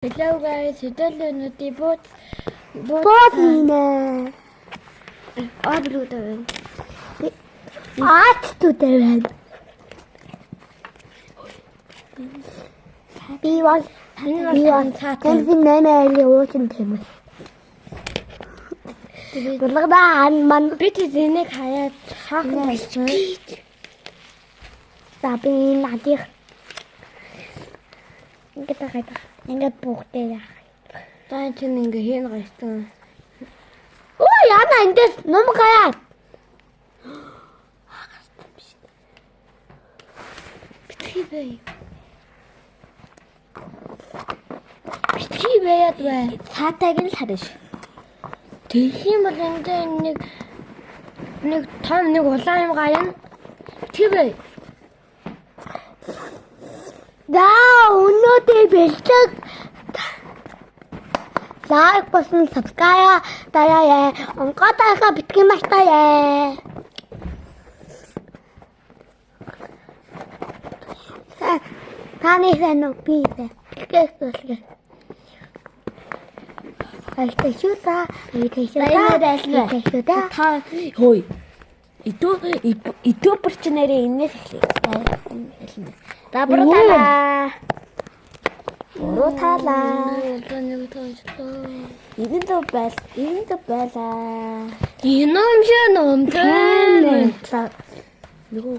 Hello guys, today we boat Bodine. Abludan. Art to the end. He was dancing the ocean table. Man, Pretty Zinek Hayat Sabi natin. Ингээд бүгдээ яах. Тань чинь ингээ хийн гайсан. Оо яна эндээс ном гаяа. Битгий бай. Битгий байгаад бай. Цаатайг нь л харна ш. Тэгэх юм бол эндээ нэг том нэг улаан юм гаяна. Битгий бай. За өнөөдөр бэлэг лайк босон subscribe дараая. Онгодойгоо битгий мартаяа. Таны хэн би бэ? Гэхээс Айтэшута, айтэшута. Та хөөе. Итүбэр чи нэрээ инээс эхлэе. Дабрутала. Урутала. Нэг тоочлоо. Энд байлаа. Ином шиг номтой. Нөгөө